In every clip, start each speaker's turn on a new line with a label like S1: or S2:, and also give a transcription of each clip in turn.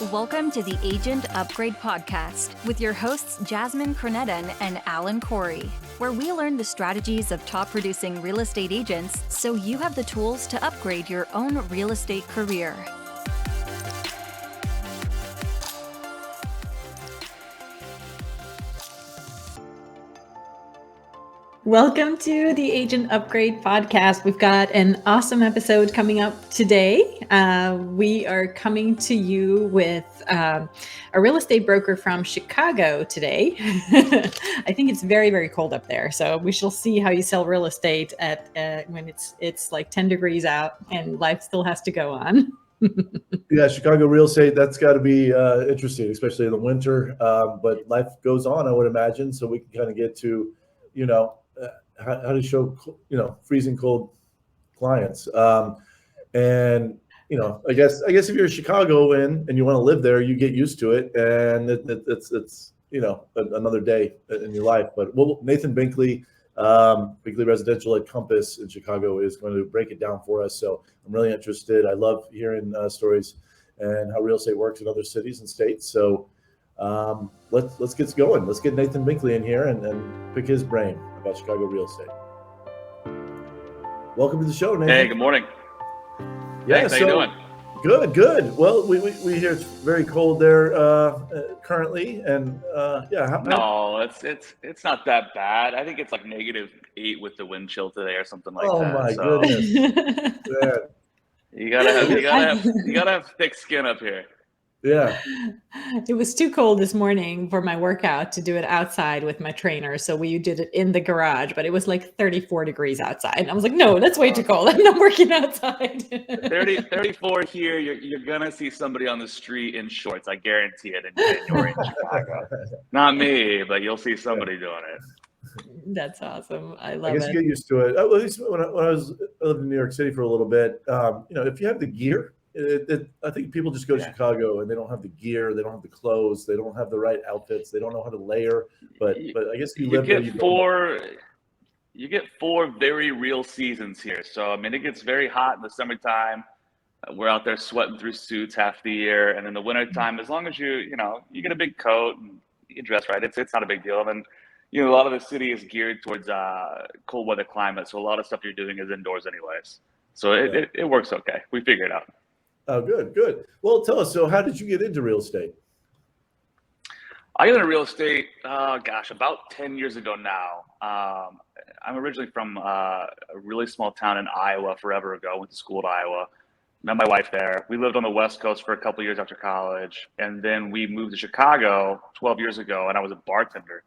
S1: Welcome to the Agent Upgrade Podcast with your hosts Jasmine Krnjetin and Alan Corey, where we learn the strategies of top producing real estate agents so you have the tools to upgrade your own real estate career.
S2: Welcome to the Agent Upgrade Podcast. We've got an awesome episode coming up today. We are coming to you with a real estate broker from Chicago today. I think it's very, very cold up there. So we shall see how you sell real estate at when it's like 10 degrees out and life still has to go on.
S3: Yeah, Chicago real estate, that's got to be interesting, especially in the winter. But life goes on, I would imagine. So we can kind of get to, how to show, freezing cold clients. And, I guess if you're Chicagoan and you want to live there, you get used to it. And it's another day in your life. But Nathan Binkley, Binkley Residential at Compass in Chicago is going to break it down for us. So I'm really interested. I love hearing stories and how real estate works in other cities and states. So let's get going. Let's get Nathan Binkley in here and pick his brain about Chicago real estate. Welcome to the show, Nathan.
S4: Hey, good morning.
S3: Yeah,
S4: Thanks, how you doing?
S3: Good. Well, we hear it's very cold there currently, and
S4: No, it's not that bad. I think it's like -8 with the wind chill today or something like that.
S3: Oh my goodness. Yeah.
S4: You gotta have thick skin up here.
S3: Yeah.
S2: It was too cold this morning for my workout to do it outside with my trainer. So we did it in the garage, but it was like 34 degrees outside. And I was like, no, that's way too cold. I'm not working outside.
S4: 34 here, you're gonna see somebody on the street in shorts. I guarantee it in January in Chicago. Not me, but you'll see somebody doing it.
S2: That's awesome. I love it.
S3: I guess you get used to it. At least when I lived in New York City for a little bit, if you have the gear, I think people just go to Chicago and they don't have the gear, they don't have the clothes, they don't have the right outfits, they don't know how to layer. But I guess you live there.
S4: You get 4 very real seasons here. So I mean, it gets very hot in the summertime. We're out there sweating through suits half the year, and in the wintertime, as long as you get a big coat and you dress right, it's not a big deal. And then a lot of the city is geared towards cold weather climate, so a lot of stuff you're doing is indoors anyways. So it works okay. We figure it out.
S3: Oh, good. Well, tell us, so how did you get into real estate?
S4: I got into real estate, about 10 years ago now. I'm originally from a really small town in Iowa forever ago. Went to school at Iowa. Met my wife there. We lived on the West Coast for a couple of years after college. And then we moved to Chicago 12 years ago, and I was a bartender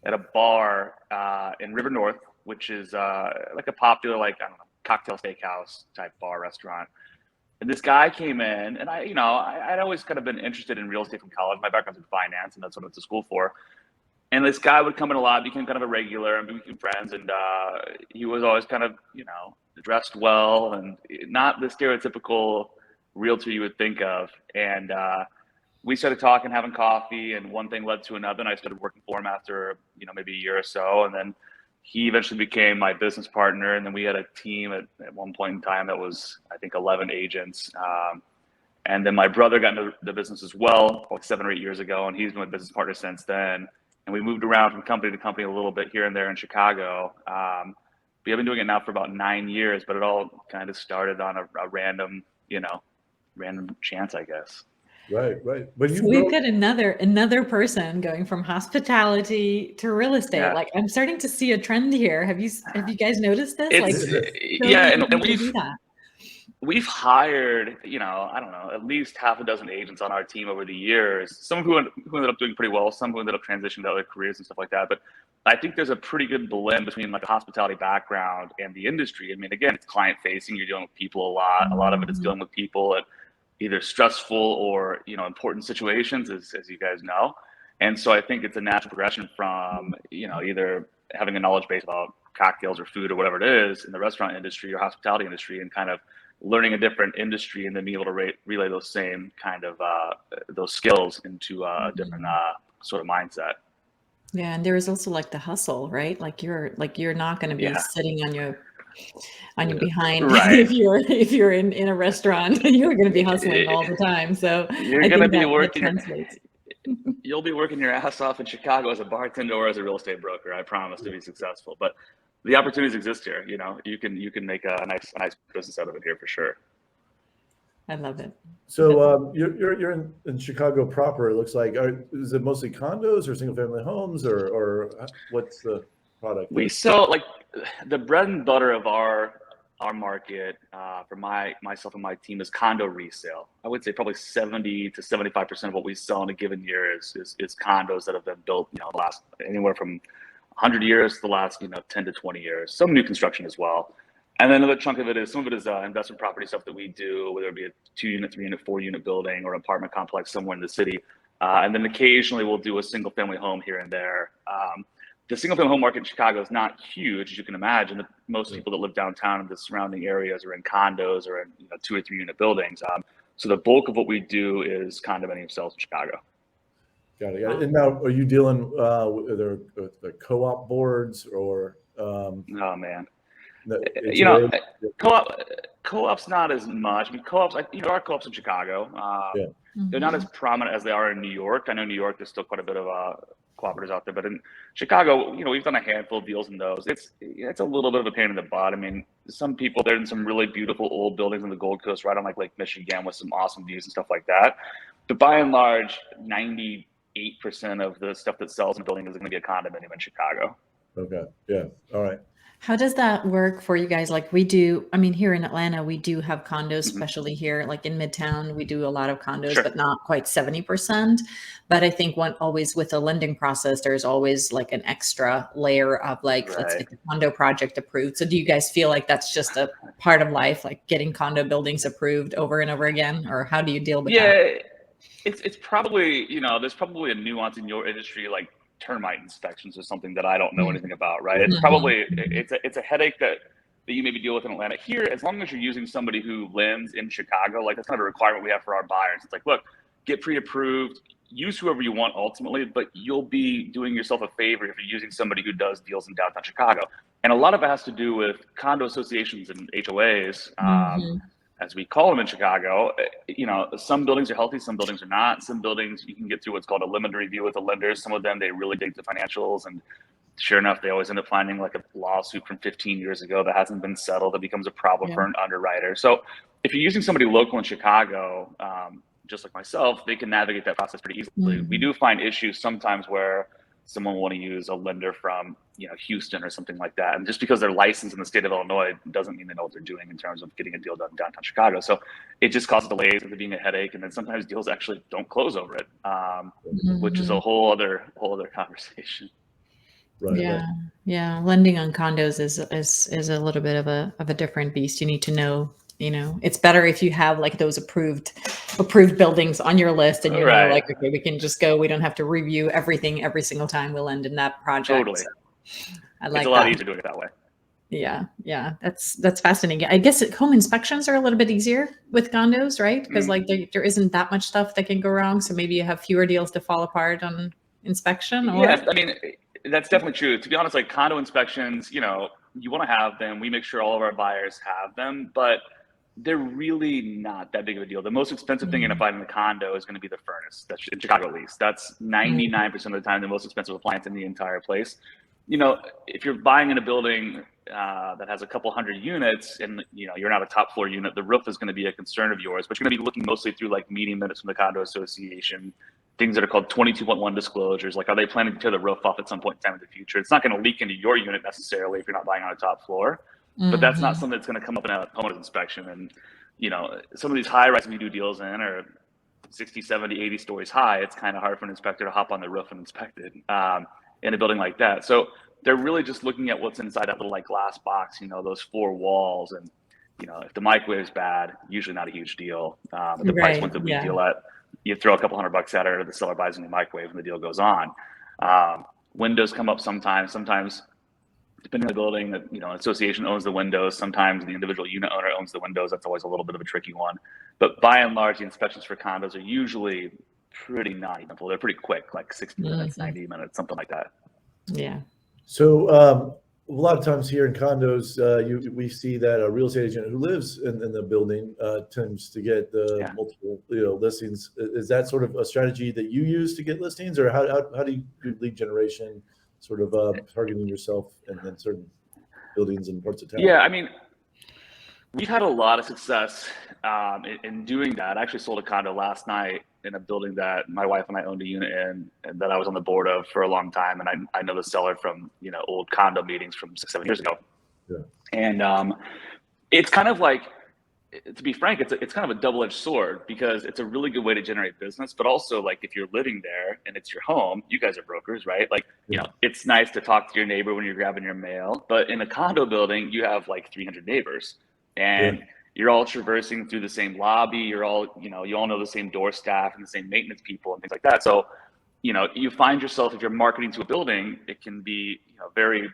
S4: at a bar in River North, which is like a popular, cocktail steakhouse type bar restaurant. And this guy came in, and I'd always kind of been interested in real estate from college. My background's in finance, and that's what I went to school for. And this guy would come in a lot, became kind of a regular, and we became friends. And he was always kind of, dressed well and not the stereotypical realtor you would think of. And we started talking, having coffee, and one thing led to another. And I started working for him after, maybe a year or so. And then he eventually became my business partner, and then we had a team at one point in time that was, I think, 11 agents. And then my brother got into the business as well, like 7 or 8 years ago, and he's been my business partner since then. And we moved around from company to company a little bit here and there in Chicago. We have been doing it now for about 9 years, but it all kind of started on a random chance, I guess.
S3: Right.
S2: So we've got another person going from hospitality to real estate. Yeah. Like, I'm starting to see a trend here. Have you guys noticed this?
S4: And we've hired, I don't know, at least half a dozen agents on our team over the years. Some who ended up doing pretty well, some who ended up transitioning to other careers and stuff like that. But I think there's a pretty good blend between like a hospitality background and the industry. I mean, again, it's client facing. You're dealing with people a lot. A lot of it is dealing with people at either stressful or, important situations, as you guys know. And so I think it's a natural progression from, either having a knowledge base about cocktails or food or whatever it is in the restaurant industry or hospitality industry, and kind of learning a different industry and then being able to relay those same kind of those skills into a different sort of mindset.
S2: Yeah, and there is also like the hustle, right? Like you're not going to be sitting on your on your behind.
S4: Right.
S2: if you're in a restaurant, you're going to be hustling all the time. So
S4: You're
S2: I
S4: going to
S2: think
S4: be
S2: that
S4: working.
S2: translates.
S4: You'll be working your ass off in Chicago as a bartender or as a real estate broker. I promise to be successful. But the opportunities exist here. You know, you can make a nice business out of it here for sure.
S2: I love it.
S3: So you're in Chicago proper. It looks like. Is it mostly condos or single family homes or what's the product?
S4: We sell like the bread and butter of our market for myself and my team is condo resale. I would say probably 70 to 75% of what we sell in a given year is condos that have been built, you know, last anywhere from 100 years to the last, you know, 10 to 20 years. Some new construction as well. And then another chunk of it is some of it is investment property stuff that we do, whether it be a 2-unit, 3-unit, 4-unit building or apartment complex somewhere in the city. And then occasionally we'll do a single family home here and there. The single family home market in Chicago is not huge, as you can imagine. Most people that live downtown in the surrounding areas are in condos or in, you know, 2 or 3-unit buildings. So the bulk of what we do is condominium sales in Chicago.
S3: Got it. And now, are you dealing with the co-op boards or?
S4: Oh man,
S3: you know,
S4: co-ops not as much. I mean, co-ops, you know, there are co-ops in Chicago. They're not as prominent as they are in New York. I know New York, there's still quite a bit of cooperatives out there, but in Chicago, you know, we've done a handful of deals in those. It's a little bit of a pain in the butt. I mean, some people, they're in some really beautiful old buildings on the Gold Coast, right on like Lake Michigan with some awesome views and stuff like that. But by and large, 98% of the stuff that sells in a building is going to be a condominium in Chicago.
S3: Okay. Yeah. All right.
S2: How does that work for you guys? Like we do, I mean, here in Atlanta, we do have condos, especially here, like in Midtown, we do a lot of condos, but not quite 70%. But I think always with the lending process, there's always like an extra layer of like, let's get the condo project approved. So do you guys feel like that's just a part of life, like getting condo buildings approved over and over again? Or how do you deal with that?
S4: It's probably, you know, there's probably a nuance in your industry, like termite inspections or something that I don't know anything about, right? It's probably it's a headache that you maybe deal with in Atlanta. Here, as long as you're using somebody who lives in Chicago, like that's kind of a requirement we have for our buyers. It's like, look, get pre-approved, use whoever you want ultimately, but you'll be doing yourself a favor if you're using somebody who does deals in downtown Chicago. And a lot of it has to do with condo associations and HOAs. As we call them in Chicago, you know, some buildings are healthy, some buildings are not. Some buildings you can get through what's called a limited review with the lenders. Some of them, they really dig the financials, and sure enough, they always end up finding like a lawsuit from 15 years ago that hasn't been settled that becomes a problem for an underwriter. So if you're using somebody local in Chicago, just like myself, they can navigate that process pretty easily. We do find issues sometimes where someone will want to use a lender from, you know, Houston or something like that. And just because they're licensed in the state of Illinois doesn't mean they know what they're doing in terms of getting a deal done in downtown Chicago. So it just causes delays and being a headache. And then sometimes deals actually don't close over it, which is a whole other conversation.
S3: Right.
S2: Yeah. Lending on condos is a little bit of a different beast. You need to know, you know, it's better if you have like those approved buildings on your list and you know, like, okay, we can just go. We don't have to review everything every single time we'll end in that project.
S4: Totally.
S2: So I like
S4: it's a lot easier doing it that way.
S2: Yeah. That's fascinating. I guess home inspections are a little bit easier with condos, right? Because like there isn't that much stuff that can go wrong. So maybe you have fewer deals to fall apart on inspection. Or?
S4: Yeah, I mean, that's definitely true. To be honest, like condo inspections, you know, you want to have them. We make sure all of our buyers have them, but they're really not that big of a deal. The most expensive thing in a condo is going to be the furnace. That's in Chicago, at least. That's 99% of the time the most expensive appliance in the entire place. You know, if you're buying in a building that has a couple hundred units and, you know, you're not a top floor unit, the roof is going to be a concern of yours, but you're going to be looking mostly through like meeting minutes from the condo association, things that are called 22.1 disclosures. Like, are they planning to tear the roof off at some point in time in the future? It's not going to leak into your unit necessarily if you're not buying on a top floor. But that's not something that's going to come up in a homeowner's inspection. And, you know, some of these high rise we do deals in are 60, 70, 80 stories high. It's kind of hard for an inspector to hop on the roof and inspect it in a building like that. So they're really just looking at what's inside that little like glass box, you know, those 4 walls. And, you know, if the microwave's bad, usually not a huge deal. The price point that we deal at, you throw a couple $100 at her, the seller buys a new microwave and the deal goes on. Windows come up sometimes, depending on the building, that, you know, association owns the windows. Sometimes the individual unit owner owns the windows. That's always a little bit of a tricky one. But by and large, the inspections for condos are usually pretty non-eventful. They're pretty quick, like 60 minutes, 90 minutes, something like that.
S2: Yeah.
S3: So lot of times here in condos, we see that a real estate agent who lives in the building tends to get the multiple listings. Is that sort of a strategy that you use to get listings, or how do you do lead generation, sort of targeting yourself in certain buildings and parts of town?
S4: Yeah, I mean, we've had a lot of success in doing that. I actually sold a condo last night in a building that my wife and I owned a unit in, and that I was on the board of for a long time. And I know the seller from, old condo meetings from 6-7 years ago.
S3: Yeah.
S4: And it's kind of like, to be frank, it's kind of a double-edged sword, because it's a really good way to generate business, but also, like, if you're living there and it's your home, you guys are brokers, right? Like, it's nice to talk to your neighbor when you're grabbing your mail, but in a condo building, you have like 300 neighbors, and you're all traversing through the same lobby. You're all, you all know the same door staff and the same maintenance people and things like that. So, you find yourself, if you're marketing to a building, it can be, very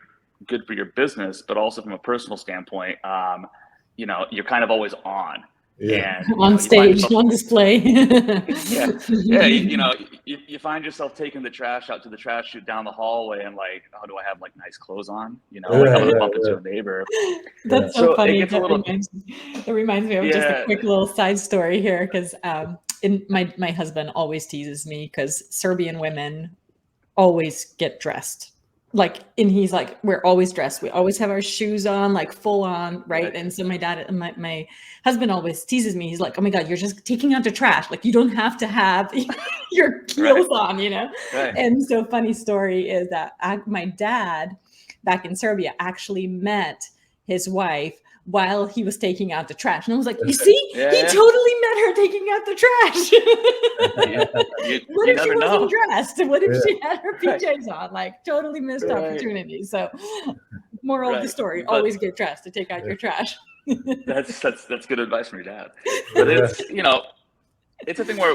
S4: good for your business, but also from a personal standpoint, you're kind of always on.
S3: Yeah.
S4: And,
S2: on stage, on display.
S4: You find yourself taking the trash out to the trash chute down the hallway, and like, oh, do I have like nice clothes on? Like I'm gonna bump into a neighbor.
S2: That's so funny.
S4: It
S2: reminds me of just a quick little side story here, because my husband always teases me because Serbian women always get dressed. And he's like, we're always dressed. We always have our shoes on, like full on, right? And so my husband always teases me. He's like, oh my God, you're just taking out the trash. Like, you don't have to have your heels on,
S4: Right.
S2: And so funny story is that my dad back in Serbia actually met his wife while he was taking out the trash. And I was like, you see, he totally met her taking out the trash. What if she wasn't dressed? What if she had her PJs on? Like, totally missed opportunity. So moral of the story, always get dressed to take out your trash.
S4: That's good advice from your dad. But it's, it's a thing where,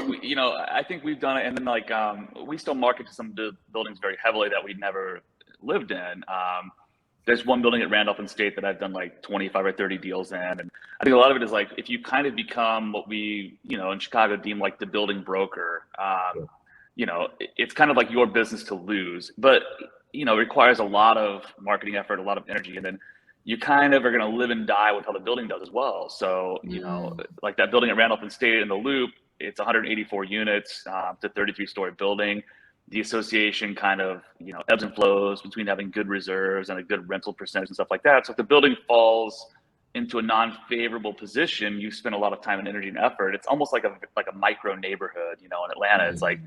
S4: I think we've done it. And then like, we still market to some buildings very heavily that we never lived in. There's one building at Randolph and State that I've done like 25 or 30 deals in. And I think a lot of it is like, if you kind of become what we, in Chicago deem like the building broker, it's kind of like your business to lose, but, it requires a lot of marketing effort, a lot of energy. And then you kind of are going to live and die with how the building does as well. So, like that building at Randolph and State in the Loop, it's 184 units, it's a 33-story building. The association kind of, ebbs and flows between having good reserves and a good rental percentage and stuff like that. So if the building falls into a non-favorable position, you spend a lot of time and energy and effort. It's almost like a micro neighborhood, in Atlanta. It's like,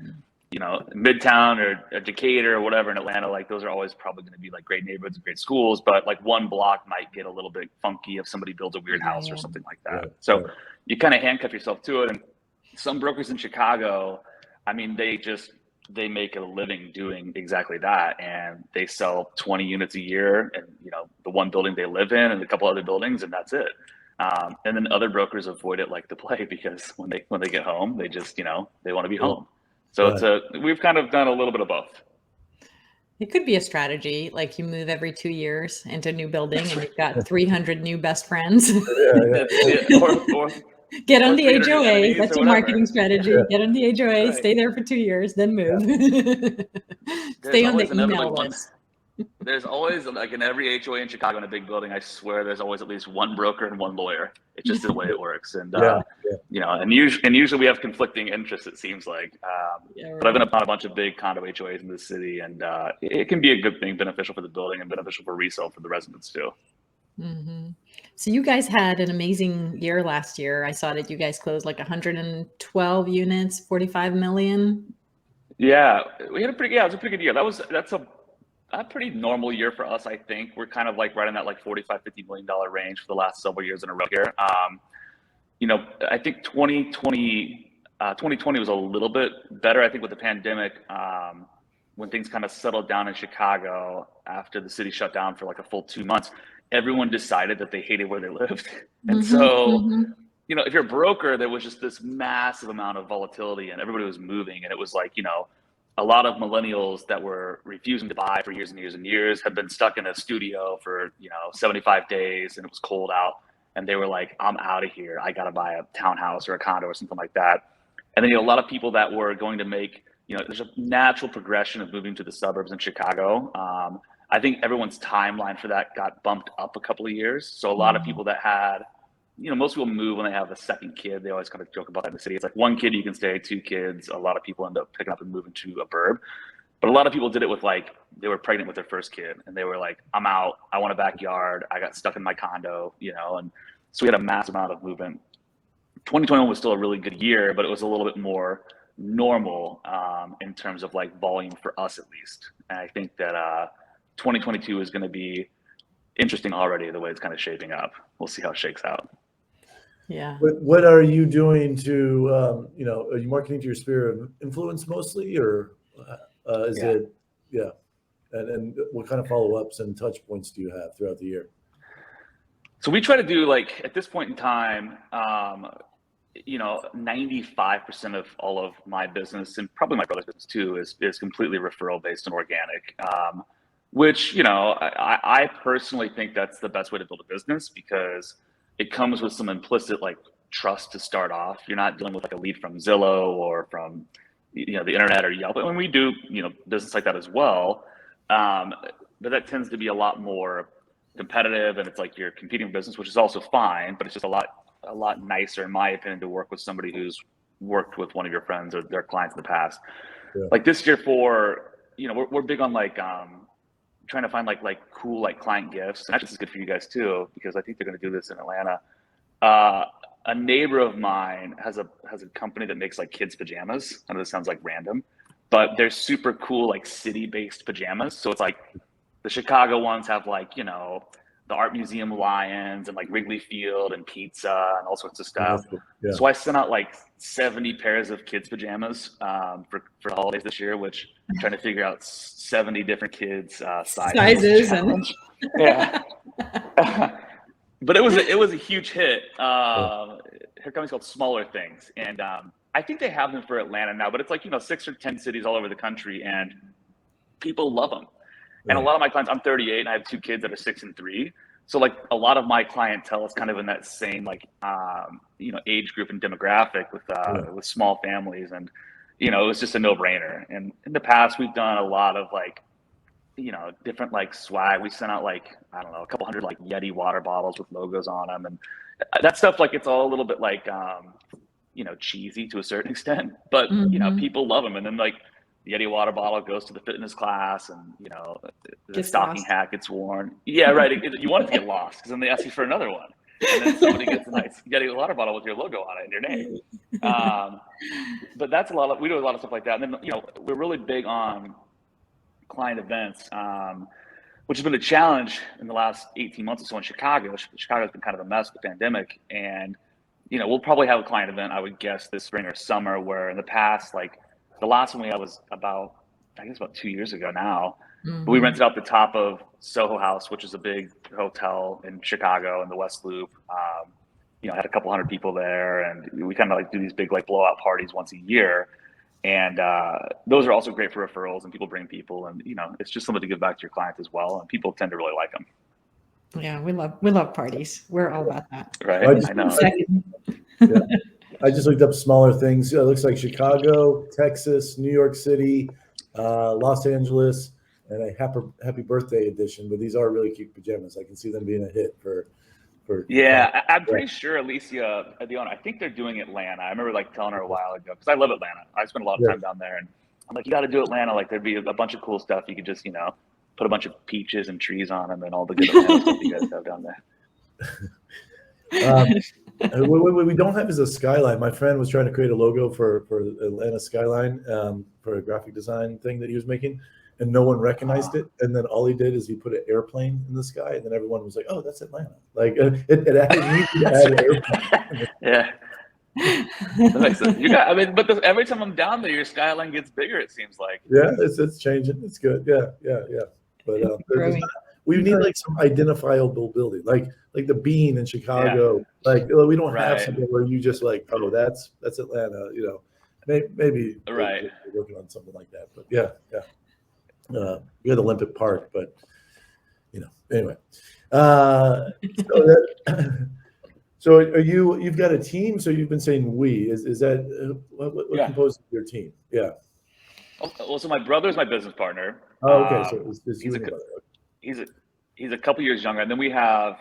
S4: Midtown or Decatur or whatever in Atlanta, like those are always probably going to be like great neighborhoods and great schools, but like one block might get a little bit funky if somebody builds a weird house or something like that. So you kind of handcuff yourself to it. And some brokers in Chicago, I mean, they make a living doing exactly that, and they sell 20 units a year, and the one building they live in and a couple other buildings, and that's it. And then other brokers avoid it like the plague, because when they get home, they just they want to be home. So we've kind of done a little bit of both.
S2: It could be a strategy, like you move every 2 years into a new building and you've got 300 new best friends.
S4: Or
S2: get on the HOA. That's your marketing strategy. Get on the HOA, stay there for 2 years, then move. Stay on the email list.
S4: There's always, like in every HOA in Chicago in a big building, I swear there's always at least one broker and one lawyer. It's just the way it works. And, and usually we have conflicting interests, it seems like. But I've been on a bunch of big condo HOAs in the city, and it can be a good thing, beneficial for the building and beneficial for resale for the residents too.
S2: Mm-hmm. So you guys had an amazing year last year. I saw that you guys closed like 112 units, 45 million.
S4: Yeah, we had it was a pretty good year. That's a pretty normal year for us. I think we're kind of like right in that like $45-50 million range for the last several years in a row here. I think 2020 was a little bit better. I think with the pandemic, when things kind of settled down in Chicago after the city shut down for like a full 2 months, everyone decided that they hated where they lived. And if you're a broker, there was just this massive amount of volatility and everybody was moving. And it was like, a lot of millennials that were refusing to buy for years and years and years had been stuck in a studio for, 75 days, and it was cold out. And they were like, I'm out of here. I got to buy a townhouse or a condo or something like that. And then, a lot of people that were going to make, there's a natural progression of moving to the suburbs in Chicago. I think everyone's timeline for that got bumped up a couple of years. So a lot of people that had, most people move when they have a second kid. They always kind of joke about that in the city. It's like one kid you can stay, 2 kids. A lot of people end up picking up and moving to a burb. But a lot of people did it with they were pregnant with their first kid and they were like, I'm out. I want a backyard. I got stuck in my condo, and so we had a massive amount of movement. 2021 was still a really good year, but it was a little bit more normal in terms of volume for us, at least. And I think that 2022 is going to be interesting already, the way it's kind of shaping up. We'll see how it shakes out.
S2: Yeah.
S3: What are you doing to, are you marketing to your sphere of influence mostly, or is it, and what kind of follow-ups and touch points do you have throughout the year?
S4: So we try to do at this point in time, 95% of all of my business, and probably my brother's business too, is completely referral based and organic, which, I personally think that's the best way to build a business, because it comes with some implicit trust to start off. You're not dealing with a lead from Zillow or from the internet or Yelp. And we do business like that as well, but that tends to be a lot more competitive, and it's you're competing with business, which is also fine, but it's just a lot nicer, in my opinion, to work with somebody who's worked with one of your friends or their clients in the past. Yeah. This year we're big on trying to find cool client gifts. And actually, this is good for you guys too, because I think they're going to do this in Atlanta. A neighbor of mine has a company that makes kids pajamas. I know this sounds random, but they're super cool city-based pajamas. So it's the Chicago ones have the Art Museum lions and Wrigley Field and pizza and all sorts of stuff. Yeah. So I sent out 70 pairs of kids pajamas for the holidays this year, which I'm trying to figure out 70 different kids sizes and yeah. But it was a huge hit. Her company's called Smaller Things, and I think they have them for Atlanta now, but it's 6 or 10 cities all over the country, and people love them. And a lot of my clients, I'm 38 and I have 2 kids that are 6 and 3. So a lot of my clientele is kind of in that same age group and demographic with small families, and it was just a no-brainer. And in the past, we've done a lot of different swag. We sent out I don't know, a couple hundred Yeti water bottles with logos on them, and that stuff it's all a little bit cheesy to a certain extent, but people love them. And then the Yeti water bottle goes to the fitness class, and the stocking hat gets worn. Yeah, right. You want it to get lost, because then they ask you for another one, and then somebody gets a nice Yeti water bottle with your logo on it and your name. But that's we do a lot of stuff like that. And then we're really big on client events, which has been a challenge in the last 18 months or so in Chicago. Chicago's been kind of a mess with the pandemic, and we'll probably have a client event, I would guess, this spring or summer, where in the past the last one we had was about 2 years ago now. Mm-hmm. We rented out the top of Soho House, which is a big hotel in Chicago in the West Loop. Had a couple hundred people there, and we kind of do these big blowout parties once a year. And those are also great for referrals, and people bring people, and it's just something to give back to your clients as well. And people tend to really like them.
S2: Yeah, we love parties. We're all about that.
S4: Right. I know.
S3: Yeah. I just looked up Smaller Things. It looks like Chicago, Texas, New York City, Los Angeles, and a happy birthday edition. But these are really cute pajamas. I can see them being a hit for.
S4: Yeah, I'm pretty sure Alicia, the owner, I think they're doing Atlanta. I remember telling her a while ago, because I love Atlanta. I spent a lot of time down there, and I'm you got to do Atlanta. There'd be a bunch of cool stuff. You could just put a bunch of peaches and trees on them, and all the good Atlanta stuff you guys have down there.
S3: What we don't have is a skyline. My friend was trying to create a logo for Atlanta skyline for a graphic design thing that he was making, and no one recognized it. And then all he did is he put an airplane in the sky, and then everyone was like, "Oh, that's Atlanta!" It added to add an airplane.
S4: Yeah, that makes sense. But every time I'm down there, your skyline gets bigger. It seems like.
S3: Yeah, it's changing. It's good. Yeah. But we need some identifiable building, like the Bean in Chicago. Yeah. We don't have something where you just oh, that's Atlanta. Maybe we're working on something like that. But yeah. We had Olympic Park, but anyway. So are you've got a team? So you've been saying we is that what composes your team? Yeah.
S4: Well, so my brother is my business partner.
S3: Oh, okay. So it's you and your brother.
S4: he's a couple years younger. And then we have,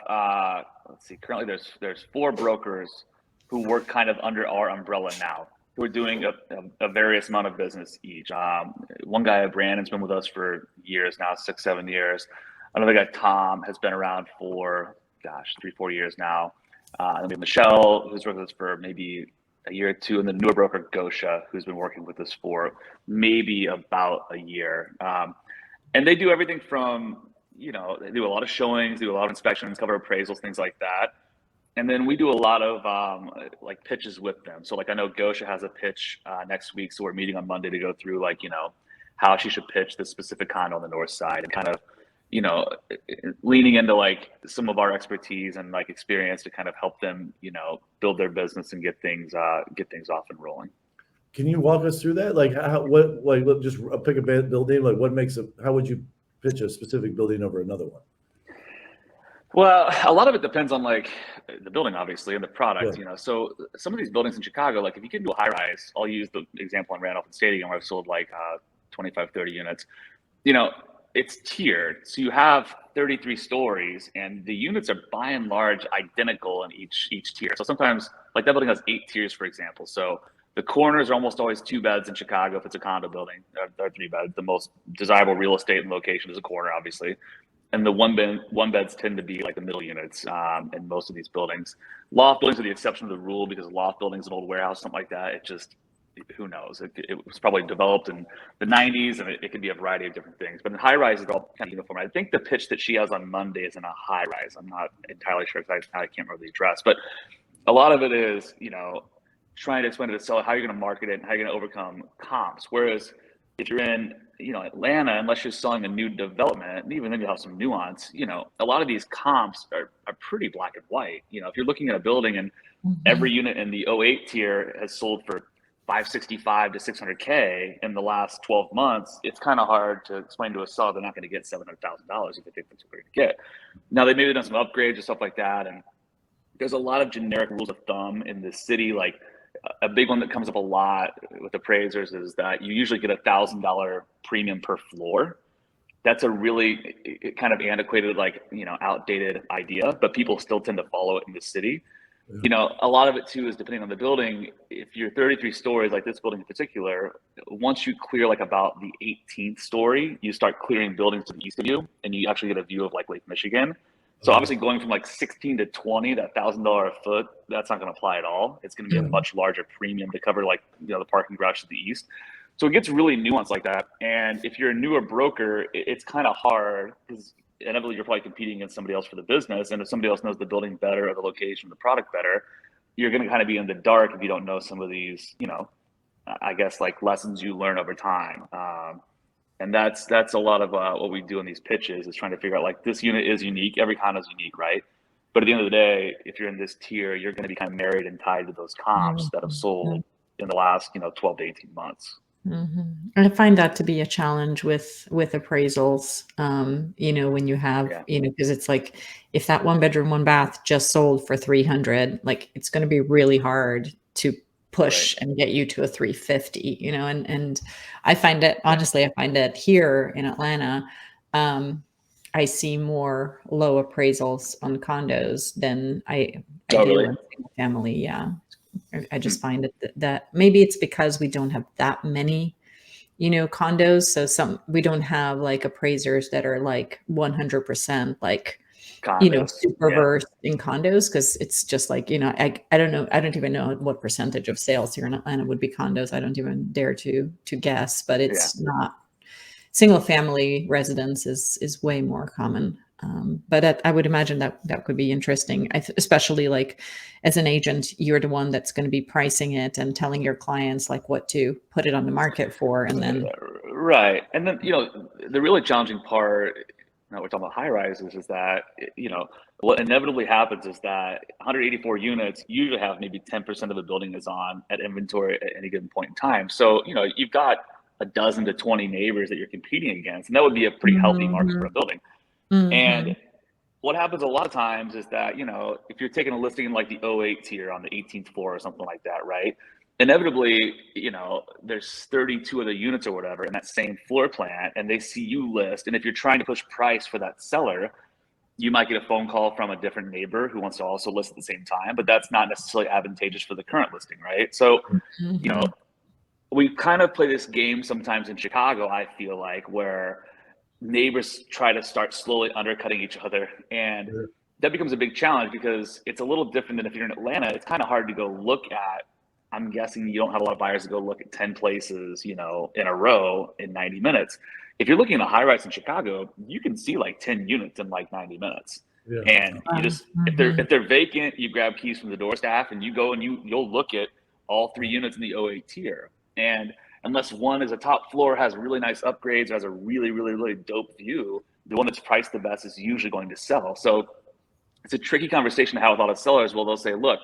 S4: let's see, currently there's 4 brokers who work kind of under our umbrella now, who are doing a various amount of business each. One guy, Brandon's been with us for years now, 6-7 years. Another guy, Tom, has been around for, 3-4 years now. And we have Michelle, who's worked with us for maybe a year or 2, and the newer broker, Gosha, who's been working with us for maybe about a year. And they do everything from, they do a lot of showings, do a lot of inspections, cover appraisals, things like that. And then we do a lot of like pitches with them. So like I know Gosha has a pitch next week, so we're meeting on Monday to go through like, how she should pitch this specific condo on the north side, and kind of, leaning into like some of our expertise and like experience to kind of help them, build their business and get things off and rolling.
S3: Can you walk us through that? Like just pick a building, like what makes how would you pitch a specific building over another one?
S4: Well, a lot of it depends on like the building, obviously, and the product, So some of these buildings in Chicago, like if you can do a high rise, I'll use the example in Randolph and Stadium where I've sold like 25, 30 units, it's tiered. So you have 33 stories and the units are by and large identical in each tier. So sometimes like that building has 8 tiers, for example. So the corners are almost always 2 beds in Chicago if it's a condo building. They're 3 beds. The most desirable real estate and location is a corner, obviously. And the one beds tend to be like the middle units in most of these buildings. Loft buildings are the exception to the rule because loft buildings, an old warehouse, something like that, who knows? It was probably developed in the 90s, and it could be a variety of different things. But in high rise, it's all kind of uniform. I think the pitch that she has on Monday is in a high rise. I'm not entirely sure because I can't remember the address. But a lot of it is, trying to explain to the seller how you're going to market it and how you're going to overcome comps. Whereas if you're in, Atlanta, unless you're selling a new development, and even then you'll have some nuance, a lot of these comps are pretty black and white. If you're looking at a building and every unit in the 08 tier has sold for $565 to $600K in the last 12 months, it's kind of hard to explain to a seller they're not going to get $700,000 if they think that's what they're going to get. Now, they maybe done some upgrades and stuff like that, and there's a lot of generic rules of thumb in the city. Like a big one that comes up a lot with appraisers is that you usually get $1,000 premium per floor. That's a really kind of antiquated, like, outdated idea, but people still tend to follow it in the city. A lot of it too is depending on the building. If you're 33 stories, like this building in particular, once you clear like about the 18th story, you start clearing buildings to the east of you, and you actually get a view of like Lake Michigan. So obviously going from like 16 to 20, that $1,000 a foot, that's not going to apply at all. It's going to be a much larger premium to cover like, the parking garage to the east. So it gets really nuanced like that. And if you're a newer broker, it's kind of hard because inevitably you're probably competing against somebody else for the business. And if somebody else knows the building better or the location, the product better, you're going to kind of be in the dark if you don't know some of these, I guess like lessons you learn over time. And that's a lot of what we do in these pitches is trying to figure out like this unit is unique. Every condo is unique, right? But at the end of the day, if you're in this tier, you're going to be kind of married and tied to those comps that have sold in the last 12 to 18 months.
S2: I find that to be a challenge with appraisals. When you have, because it's like if that 1 bedroom, 1 bath just sold for 300, like it's going to be really hard to push and get you to a 350, and I find it, honestly, I find it here in Atlanta. I see more low appraisals on condos than I do in single family. Yeah. I just find it that maybe it's because we don't have that many, condos. So we don't have like appraisers that are like 100% like,
S4: condos,
S2: super versed in condos. Cause it's just like, I don't know. I don't even know what percentage of sales here in Atlanta would be condos. I don't even dare to guess, but it's not. Single family residence is way more common. But I would imagine that could be interesting, especially like as an agent, you're the one that's going to be pricing it and telling your clients like what to put it on the market for. And then.
S4: Right. And then, the really challenging part, now we're talking about high rises, is that, what inevitably happens is that 184 units usually have maybe 10% of the building is on at inventory at any given point in time. So, you've got a dozen to 20 neighbors that you're competing against, and that would be a pretty healthy market for a building. And what happens a lot of times is that, if you're taking a listing in like the 08 tier on the 18th floor or something like that, right? inevitably, there's 32 other units or whatever in that same floor plan, and they see you list. And if you're trying to push price for that seller, you might get a phone call from a different neighbor who wants to also list at the same time, but that's not necessarily advantageous for the current listing, right? So, we kind of play this game sometimes in Chicago, I feel like, where neighbors try to start slowly undercutting each other. And that becomes a big challenge because it's a little different than if you're in Atlanta. It's kind of hard to go look at. I'm guessing you don't have a lot of buyers to go look at 10 places, in a row in 90 minutes. If you're looking at a high rise in Chicago, you can see like 10 units in like 90 minutes. Yeah. And you just, if they're vacant, you grab keys from the door staff and you go and you'll look at all 3 units in the OA tier. And unless one is a top floor, has really nice upgrades, or has a really, really, really dope view, the one that's priced the best is usually going to sell. So it's a tricky conversation to have with a lot of sellers. Well, they'll say, look,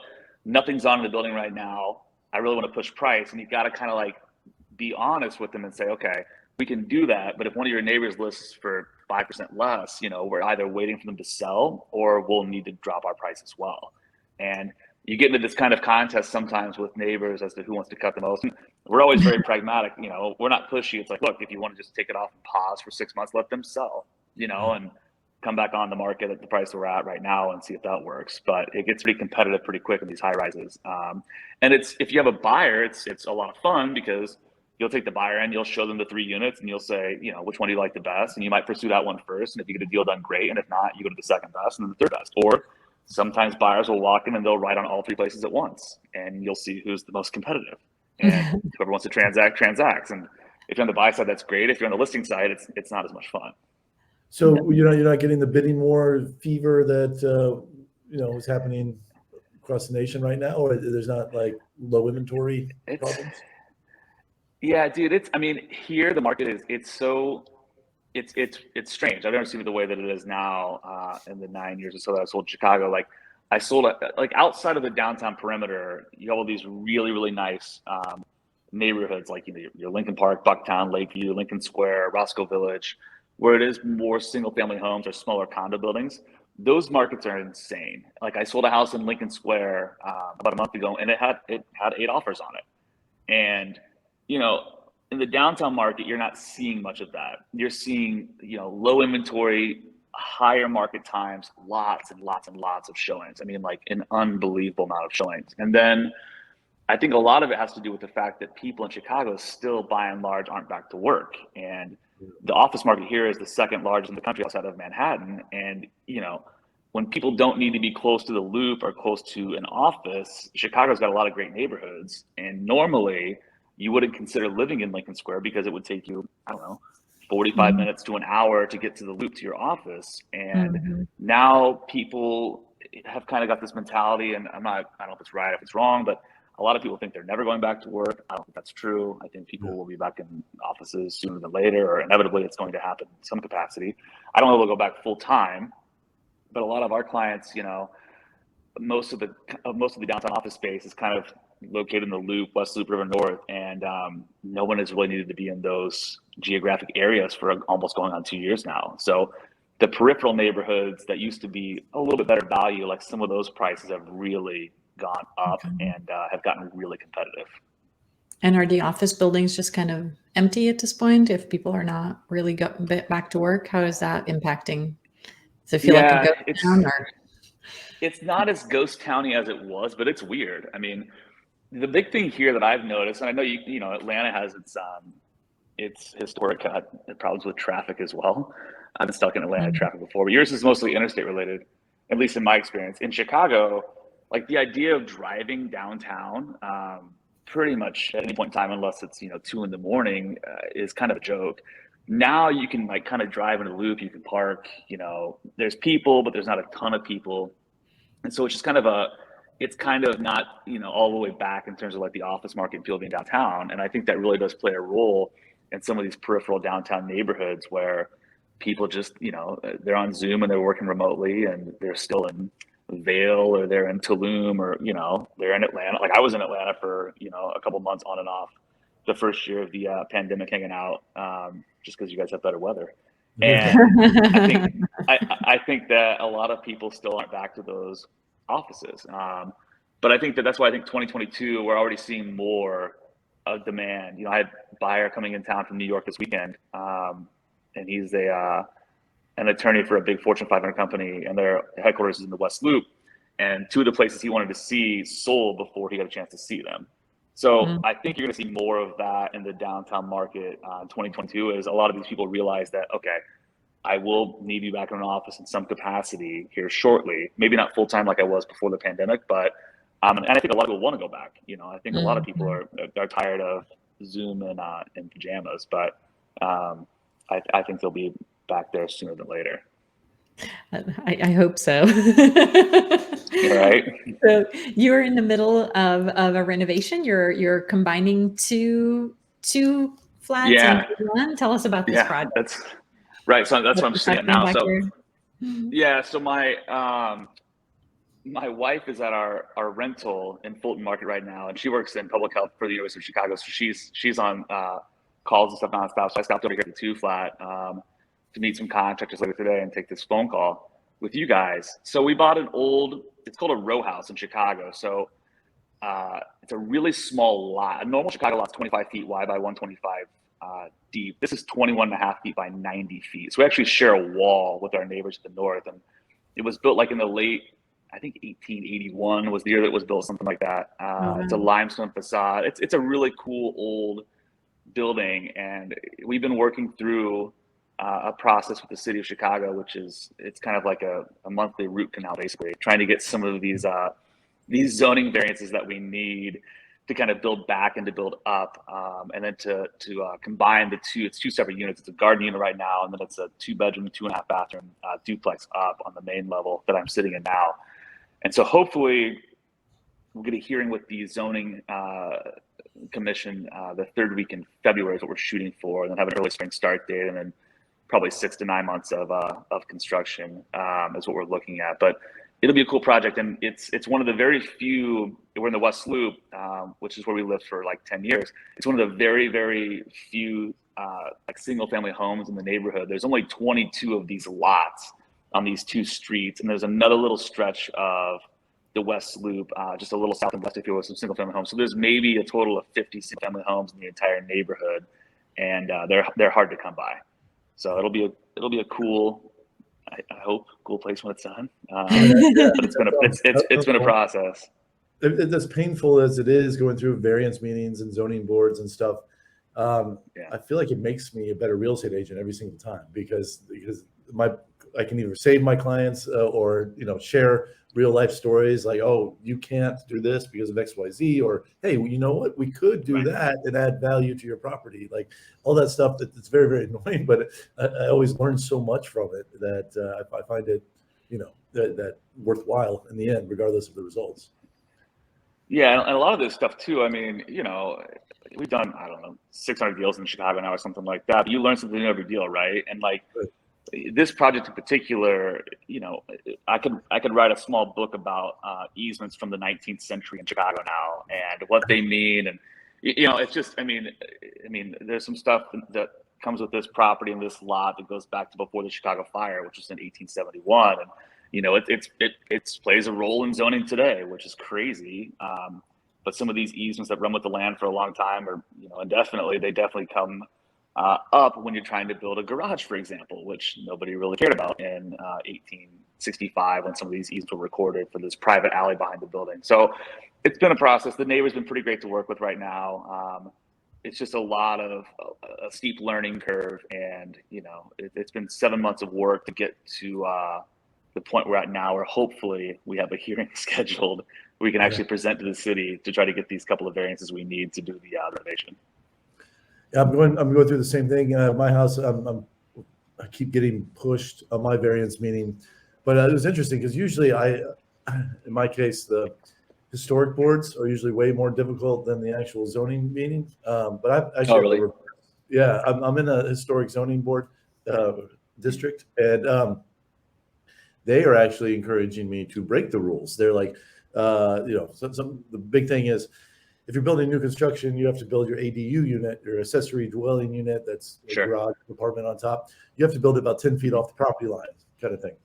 S4: nothing's on in the building right now. I really want to push price. And you've got to kind of like be honest with them and say, okay, we can do that. But if one of your neighbors lists for 5% less, we're either waiting for them to sell or we'll need to drop our price as well. And you get into this kind of contest sometimes with neighbors as to who wants to cut the most. And we're always very pragmatic. We're not pushy. It's like, look, if you want to just take it off and pause for 6 months, let them sell, and come back on the market at the price we're at right now and see if that works. But it gets pretty competitive pretty quick in these high rises. And if you have a buyer, it's a lot of fun because you'll take the buyer in, you'll show them the 3 units and you'll say, which one do you like the best? And you might pursue that one first. And if you get a deal done, great. And if not, you go to the second best and then the third best. Or sometimes buyers will walk in and they'll write on all 3 places at once and you'll see who's the most competitive. And whoever wants to transact, transacts. And if you're on the buy side, that's great. If you're on the listing side, it's not as much fun.
S3: So you're not getting the bidding war fever that is happening across the nation right now, or there's not like low inventory problems?
S4: Yeah, dude. Here the market it's strange. I've never seen it the way that it is now. In the 9 years or so that I sold in Chicago, like I sold like outside of the downtown perimeter, you have all these really, really nice neighborhoods like your Lincoln Park, Bucktown, Lakeview, Lincoln Square, Roscoe Village, where it is more single family homes or smaller condo buildings. Those markets are insane. Like I sold a house in Lincoln Square about a month ago, and it had 8 offers on it. And in the downtown market, you're not seeing much of that. You're seeing low inventory, higher market times, lots and lots and lots of showings. Like an unbelievable amount of showings. And then I think a lot of it has to do with the fact that people in Chicago still, by and large, aren't back to work. And the office market here is the second largest in the country outside of Manhattan. And, when people don't need to be close to the loop or close to an office, Chicago's got a lot of great neighborhoods. And normally you wouldn't consider living in Lincoln Square because it would take you, 45 minutes to an hour to get to the loop to your office. And now people have kind of got this mentality, and I don't know if it's right, if it's wrong, but a lot of people think they're never going back to work. I don't think that's true. I think people will be back in offices sooner than later, or inevitably it's going to happen in some capacity. I don't know if they'll go back full time, but a lot of our clients, most of the downtown office space is kind of located in the Loop, West Loop, River North, and no one has really needed to be in those geographic areas for almost going on 2 years now. So the peripheral neighborhoods that used to be a little bit better value, like some of those prices have really gone up and have gotten really competitive.
S2: And are the office buildings just kind of empty at this point if people are not really back to work? How is that impacting? Does it feel like a ghost town?
S4: It's not as ghost towny as it was, but it's weird. The big thing here that I've noticed, and I know Atlanta has its historic problems with traffic as well. I've been stuck in Atlanta traffic before, but yours is mostly interstate related, at least in my experience. In Chicago, like the idea of driving downtown, pretty much at any point in time, unless it's 2 a.m, is kind of a joke. Now you can like kind of drive in the Loop, you can park. There's people, but there's not a ton of people, and so it's just kind of not all the way back in terms of like the office market and people being downtown. And I think that really does play a role in some of these peripheral downtown neighborhoods where people just they're on Zoom and they're working remotely and they're still in Vail or they're in Tulum or they're in Atlanta. Like I was in Atlanta for a couple months on and off the first year of the pandemic, hanging out just because you guys have better weather. And I think that a lot of people still aren't back to those offices. But I think that's why I think 2022, we're already seeing more of demand. You know, I had a buyer coming in town from New York this weekend, and he's an attorney for a big Fortune 500 company, and their headquarters is in the West Loop. And two of the places he wanted to see sold before he got a chance to see them. So I think you're going to see more of that in the downtown market in 2022, as a lot of these people realize that, okay, I will need you back in an office in some capacity here shortly. Maybe not full time like I was before the pandemic, but and I think a lot of people want to go back. You know, I think a lot of people are tired of Zoom and pajamas, but I think they'll be back there sooner than later.
S2: I hope so.
S4: Right.
S2: So you're in the middle of a renovation. You're combining two flats into one. Tell us about this project.
S4: That's right. So that's what I'm seeing now. So yeah, so my wife is at our rental in Fulton Market right now, and she works in public health for the University of Chicago. So she's on calls and stuff nonstop. So I stopped over here at the 2 flat to meet some contractors later today and take this phone call with you guys. So we bought it's called a row house in Chicago. So it's a really small lot. A normal Chicago lot's 25 feet wide by 125 deep. This is 21.5 feet by 90 feet. So we actually share a wall with our neighbors to the north. And it was built like in the late, I think 1881 was the year that it was built, something like that. It's a limestone facade. It's a really cool old building. And we've been working through a process with the city of Chicago, which it's kind of like a monthly root canal, basically, trying to get some of these zoning variances that we need to kind of build back and to build up, and then to combine the two. It's two separate units. It's a garden unit right now, and then it's a 2-bedroom, 2.5 bathroom duplex up on the main level that I'm sitting in now. And so hopefully we'll get a hearing with the zoning commission the 3rd week in February is what we're shooting for, and then have an early spring start date, and then probably 6 to 9 months of construction is what we're looking at. But it'll be a cool project, and it's one of the very few. We're in the West Loop, which is where we lived for like 10 years. It's one of the very, very few like single family homes in the neighborhood. There's only 22 of these lots on these 2 streets, and there's another little stretch of the West Loop, just a little south and west, if you will, some single family homes. So there's maybe a total of 50 single family homes in the entire neighborhood, and they're hard to come by. So it'll be a cool, I hope, cool place when it's done. But it's been a process.
S3: As painful as it is going through variance meetings and zoning boards and stuff, I feel like it makes me a better real estate agent every single time because I can either save my clients or share real life stories like, oh, you can't do this because of XYZ, or hey, you know what, we could do that and add value to your property, like all that stuff. It's very, very annoying, but I always learn so much from it that I find it that worthwhile in the end, regardless of the results.
S4: Yeah, and a lot of this stuff too, I mean, we've done, I don't know, 600 deals in Chicago now or something like that. But you learn something new every deal, right? And like this project in particular, I could write a small book about easements from the 19th century in Chicago now and what they mean. And it's just, I mean, there's some stuff that comes with this property and this lot that goes back to before the Chicago fire, which was in 1871. And it plays a role in zoning today, which is crazy. But some of these easements that run with the land for a long time, or indefinitely, they definitely come up when you're trying to build a garage, for example, which nobody really cared about in 1865 when some of these easements were recorded for this private alley behind the building. So it's been a process. The neighbor's been pretty great to work with right now. It's just a lot of a steep learning curve, and it's been 7 months of work to get to the point we're at now, where hopefully we have a hearing scheduled where we can actually present to the city to try to get these couple of variances we need to do the renovation.
S3: Yeah, I'm going through the same thing. My house, I keep getting pushed on my variance meeting, but it was interesting because usually in my case, the historic boards are usually way more difficult than the actual zoning meeting. But I actually, I'm in a historic zoning board district, and they are actually encouraging me to break the rules. They're like, the big thing is, if you're building new construction, you have to build your ADU unit, your accessory dwelling unit, that's a garage apartment on top. You have to build it about 10 feet off the property line, kind of thing.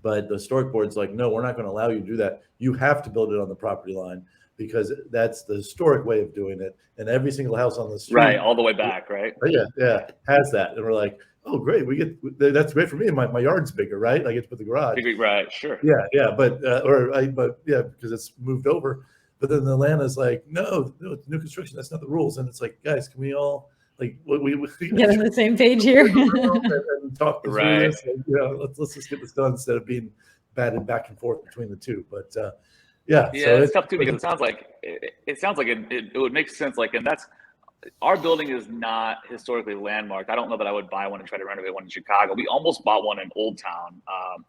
S3: But the historic board's like, no, we're not going to allow you to do that. You have to build it on the property line because that's the historic way of doing it. And every single house on the street,
S4: right, all the way back, right?
S3: Yeah, has that. And we're like, oh, great, that's great for me. My yard's bigger, right? I get to put the garage.
S4: Right, sure.
S3: Yeah, but because it's moved over. But then Atlanta's like, no, it's new construction. That's not the rules. And it's like, guys, can we all we
S2: get on the same page here
S3: and talk through
S4: right.
S3: this? And, let's just get this done instead of being batted back and forth between the two. But yeah,
S4: so it's tough too because it sounds like it would make sense. Like, and that's our building is not historically landmarked. I don't know that I would buy one and try to renovate one in Chicago. We almost bought one in Old Town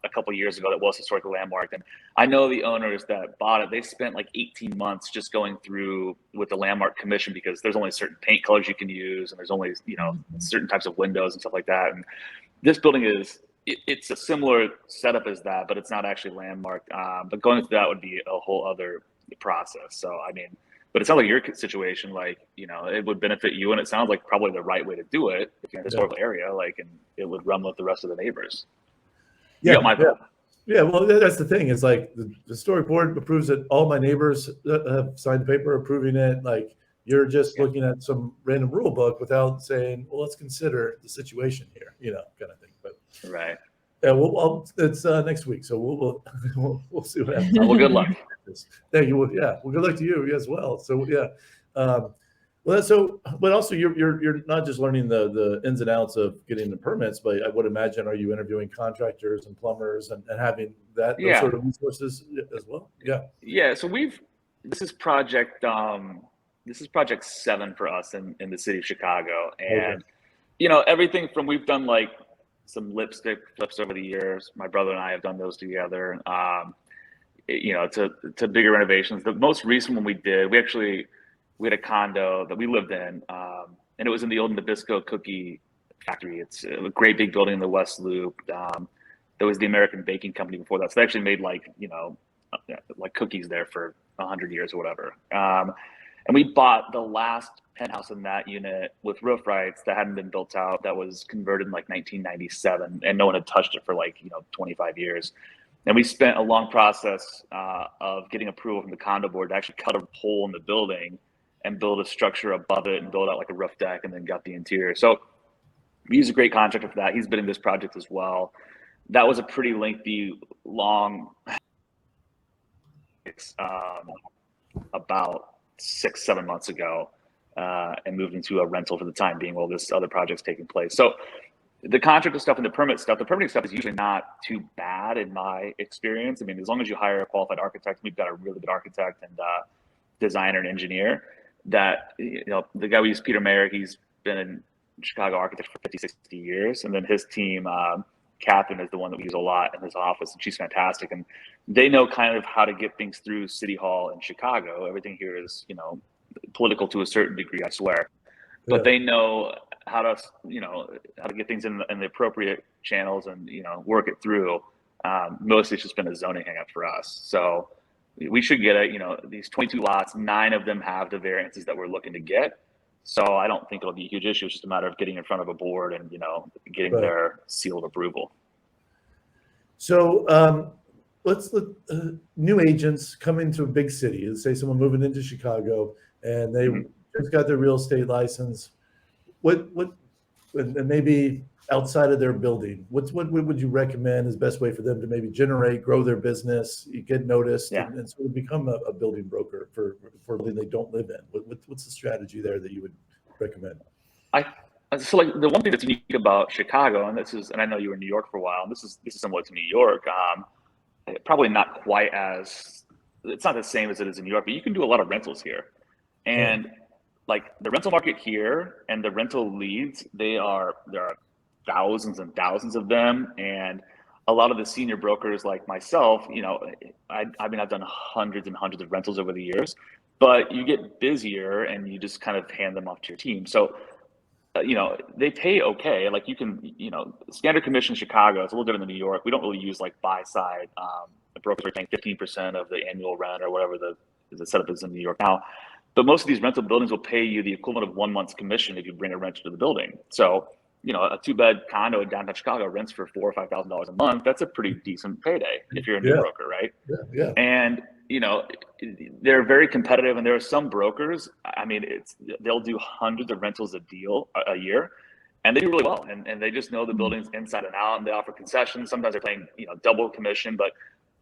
S4: a couple of years ago that was historically landmarked. And I know the owners that bought it, they spent like 18 months just going through with the Landmark Commission because there's only certain paint colors you can use. And there's only, certain types of windows and stuff like that. And this building it's a similar setup as that, but it's not actually landmarked. But going through that would be a whole other process. So, I mean, but it sounds like your situation, like, it would benefit you. And it sounds like probably the right way to do it if you're in a historical area, like, and it would run with the rest of the neighbors.
S3: Yeah. Well, that's the thing. It's like the historic board approves it. All my neighbors have signed the paper approving it. Like, you're just looking at some random rule book without saying, well, let's consider the situation here, kind of thing. But
S4: right.
S3: Yeah, it's next week, so we'll see what happens.
S4: Well, good luck.
S3: Thank you. Well, good luck to you as well. So yeah, but also you're not just learning the ins and outs of getting the permits, but I would imagine, are you interviewing contractors and plumbers and having those sort of resources as well? Yeah.
S4: Yeah. So this is project 7 for us in the city of Chicago, and everything from we've done like some lipstick flips over the years. My brother and I have done those together. To bigger renovations. The most recent one we did, we had a condo that we lived in, and it was in the old Nabisco cookie factory. It's a great big building in the West Loop. There was the American Baking Company before that, so they actually made like cookies there for 100 years or whatever. And we bought the last penthouse in that unit with roof rights that hadn't been built out, that was converted in like 1997, and no one had touched it for 25 years. And we spent a long process of getting approval from the condo board to actually cut a hole in the building and build a structure above it and build out like a roof deck, and then got the interior. So we used a great contractor for that. He's been in this project as well. That was a pretty lengthy, long, about 6-7 months ago, and moved into a rental for the time being while this other project's taking place. So the contractor stuff and the permitting stuff is usually not too bad in my experience. I mean, as long as you hire a qualified architect, we've got a really good architect and designer and engineer that, the guy we use, Peter Mayer, he's been in Chicago architect for 50, 60 years. And then his team, Catherine is the one that we use a lot in his office, and she's fantastic. And they know kind of how to get things through City Hall in Chicago. Everything here is, political to a certain degree, I swear. But they know how to get things in the appropriate channels and, work it through. Mostly it's just been a zoning hang up for us. So we should get these 22 lots, 9 of them have the variances that we're looking to get. So I don't think it'll be a huge issue. It's just a matter of getting in front of a board and, getting their seal of approval.
S3: So let's let new agents come into a big city. Let's say someone moving into Chicago and they just got their real estate license. And maybe outside of their building, what would you recommend is best way for them to maybe grow their business, get noticed, and sort of become a building broker for a building they don't live in? What's the strategy there that you would recommend?
S4: So like the one thing that's unique about Chicago, and I know you were in New York for a while, and this is similar to New York, probably not quite it's not the same as it is in New York, but you can do a lot of rentals here. And like the rental market here and the rental leads, there are thousands and thousands of them. And a lot of the senior brokers like myself, I've done hundreds and hundreds of rentals over the years, but you get busier and you just kind of hand them off to your team. So, they pay okay. Like you can, standard commission in Chicago, it's a little different than New York. We don't really use like buy side. The brokers are paying 15% of the annual rent or whatever the setup is in New York now. But most of these rental buildings will pay you the equivalent of 1 month's commission if you bring a renter to the building. So a 2-bed condo in downtown Chicago rents for $4,000 or $5,000 a month. That's a pretty decent payday if you're a new broker, right?
S3: Yeah.
S4: And they're very competitive, and there are some brokers. I mean, they'll do hundreds of rentals a year, and they do really well. And they just know the buildings inside and out, and they offer concessions. Sometimes they're paying double commission, but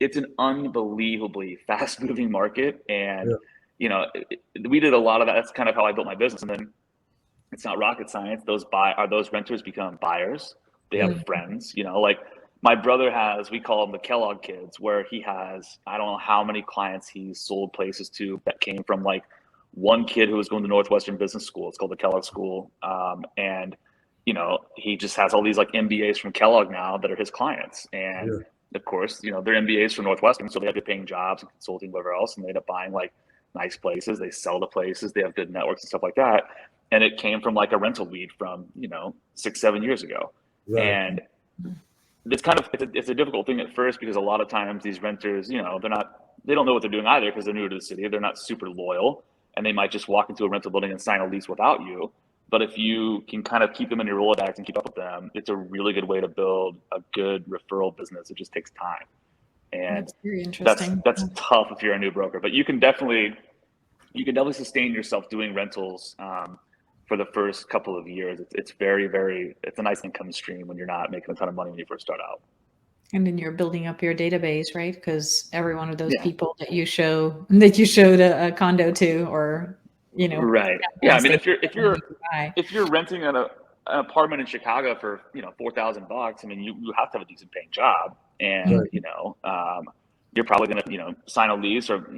S4: it's an unbelievably fast moving market. And we did a lot of that. That's kind of how I built my business. And then it's not rocket science. Those renters become buyers. They have friends. Like my brother has, we call them the Kellogg kids, where he has, I don't know how many clients he's sold places to that came from like one kid who was going to Northwestern Business School. It's called the Kellogg School. And he just has all these like MBAs from Kellogg now that are his clients. And of course, they're MBAs from Northwestern, so they have good paying jobs and consulting, whatever else, and they end up buying like nice places. They sell the places. They have good networks and stuff like that. And it came from like a rental lead from 6-7 years ago. Right. And it's a difficult thing at first, because a lot of times these renters, they don't know what they're doing either, because they're new to the city. They're not super loyal, and they might just walk into a rental building and sign a lease without you. But if you can kind of keep them in your Rolodex and keep up with them, it's a really good way to build a good referral business. It just takes time. And
S2: that's very interesting.
S4: That's tough if you're a new broker, but you can definitely sustain yourself doing rentals for the first couple of years. It's very, very, it's a nice income stream when you're not making a ton of money when you first start out.
S2: And then you're building up your database, right? Because every one of those people that you showed a condo to, or
S4: right. Yeah. I mean, if you're renting an apartment in Chicago for $4,000, I mean, you have to have a decent paying job, and you're probably gonna sign a lease, or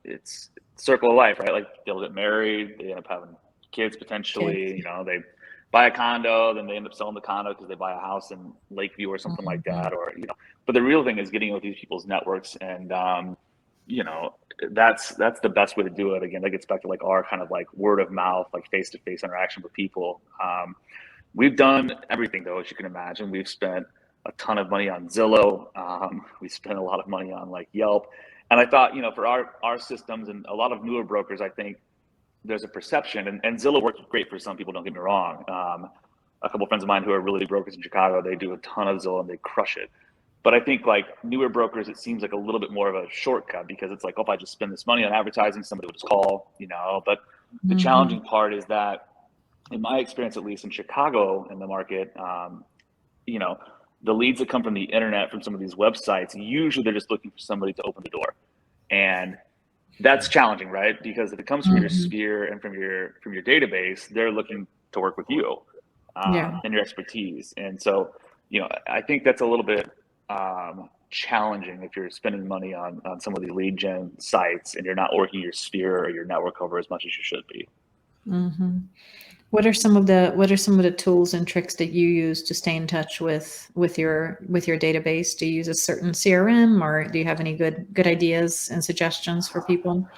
S4: it's circle of life, right? Like they'll get married, they end up having kids potentially. They buy a condo, then they end up selling the condo because they buy a house in Lakeview or something like that, or But the real thing is getting with these people's networks, and that's the best way to do it. Again, that gets back to like our kind of like word of mouth, like face-to-face interaction with people. We've done everything though, as you can imagine. We've spent a ton of money on Zillow. We spent a lot of money on like Yelp. And I thought, for our systems and a lot of newer brokers, I think there's a perception, and Zillow works great for some people, don't get me wrong. A couple of friends of mine who are really big brokers in Chicago, they do a ton of Zillow and they crush it. But I think like newer brokers, it seems like a little bit more of a shortcut, because it's like, if I just spend this money on advertising, somebody will just call, But the challenging part is that, in my experience, at least in Chicago in the market, the leads that come from the internet, from some of these websites, usually they're just looking for somebody to open the door. And that's challenging, right? Because if it comes from your sphere and from your database, they're looking to work with you and your expertise. And so, I think that's a little bit challenging if you're spending money on some of these lead gen sites and you're not working your sphere or your network over as much as you should be.
S2: What are some of the tools and tricks that you use to stay in touch with your database? Do you use a certain CRM, or do you have any good ideas and suggestions for people?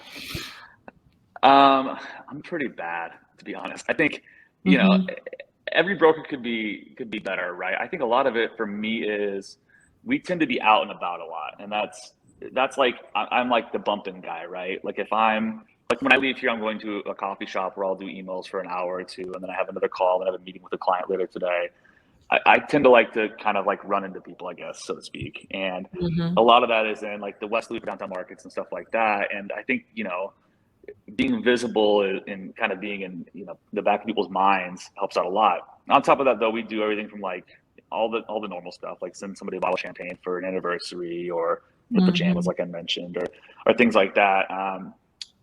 S4: I'm pretty bad, to be honest. I think every broker could be better, right? I think a lot of it for me is we tend to be out and about a lot, and that's like I'm like the bumping guy, right? Like if I'm like, when I leave here, I'm going to a coffee shop where I'll do emails for an hour or two, and then I have another call and I have a meeting with a client later today. I tend to like to kind of like run into people, I guess, so to speak. And a lot of that is in like the West Loop downtown markets and stuff like that. And I think, being visible and kind of being in, the back of people's minds helps out a lot. On top of that, though, we do everything from like all the normal stuff, like send somebody a bottle of champagne for an anniversary, or the pajamas, like I mentioned, or things like that.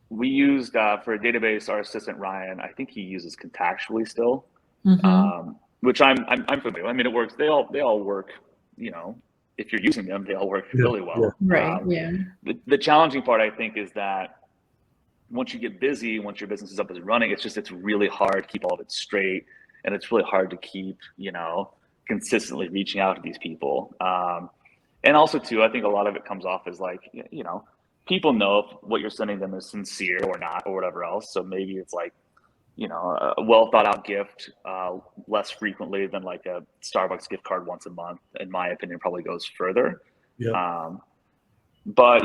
S4: We used for a database, our assistant Ryan, I think he uses Contactually still, which I'm familiar. I mean, it works. They all work. If you're using them, they all work really well.
S2: Right.
S4: The challenging part, I think, is that once you get busy, once your business is up and running, it's really hard to keep all of it straight, and it's really hard to keep consistently reaching out to these people. And also too, I think a lot of it comes off as like people know if what you're sending them is sincere or not, or whatever else. So maybe it's like, a well thought out gift less frequently than like a Starbucks gift card once a month, in my opinion, probably goes further. But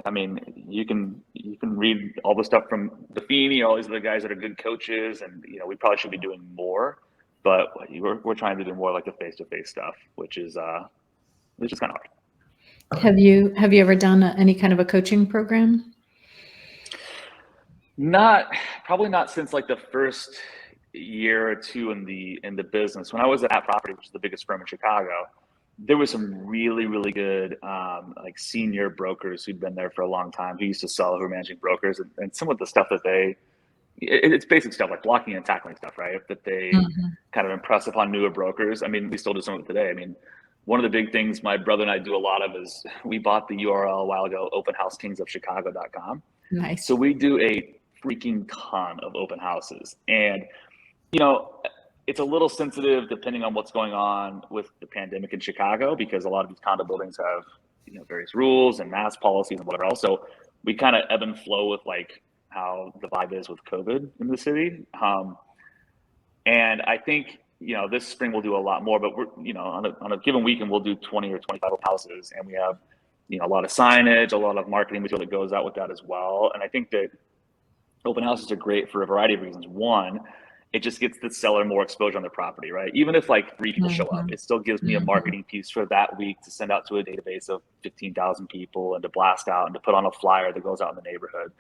S4: I mean, you can read all the stuff from Buffini, all these other guys that are good coaches, and we probably should be doing more. but we're trying to do more like the face-to-face stuff, which is kind of hard.
S2: Have you ever done any kind of a coaching program?
S4: Probably not since like the first year or two in the business. When I was at Property, which is the biggest firm in Chicago, there was some really, really good like senior brokers who'd been there for a long time who used to sell, who were managing brokers, and some of the stuff that it's basic stuff like blocking and tackling stuff, right? That they kind of impress upon newer brokers. I mean, we still do some of it today. I mean, one of the big things my brother and I do a lot of is we bought the URL a while ago, openhousekingsofchicago.com.
S2: Nice.
S4: So we do a freaking ton of open houses. And, you know, it's a little sensitive depending on what's going on with the pandemic in Chicago, because a lot of these condo buildings have, you know, various rules and mask policies and whatever else. So we kind of ebb and flow with like how the vibe is with COVID in the city. And I think, you know, this spring we'll do a lot more, but we're, you know, on a given weekend, we'll do 20 or 25 open houses, and we have, you know, a lot of signage, a lot of marketing material that goes out with that as well. And I think that open houses are great for a variety of reasons. One, it just gets the seller more exposure on the property, right? Even if like 3 people show up, it still gives me a marketing piece for that week to send out to a database of 15,000 people and to blast out and to put on a flyer that goes out in the neighborhood.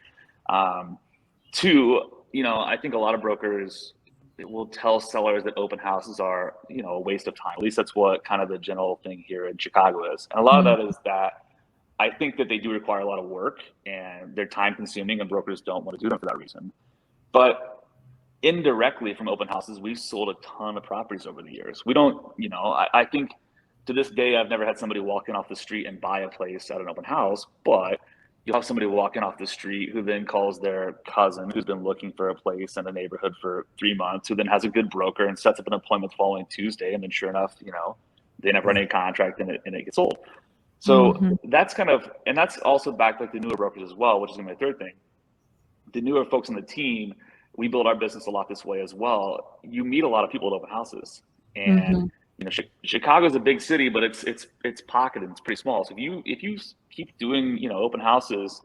S4: Two, you know, I think a lot of brokers will tell sellers that open houses are, you know, a waste of time. At least that's what kind of the general thing here in Chicago is. And a lot of that is that I think that they do require a lot of work and they're time consuming, and brokers don't want to do them for that reason. But indirectly from open houses, we've sold a ton of properties over the years. We don't, you know, I think to this day, I've never had somebody walk in off the street and buy a place at an open house, but you'll have somebody walking off the street who then calls their cousin who's been looking for a place in the neighborhood for 3 months, who then has a good broker and sets up an appointment the following Tuesday. And then sure enough, you know, they never run any contract and it gets sold. So that's kind of, and that's also backed like the newer brokers as well, which is my third thing. The newer folks on the team, we build our business a lot this way as well. You meet a lot of people at open houses, and you know, Chicago is a big city, but it's pocketed. It's pretty small. So if you keep doing, you know, open houses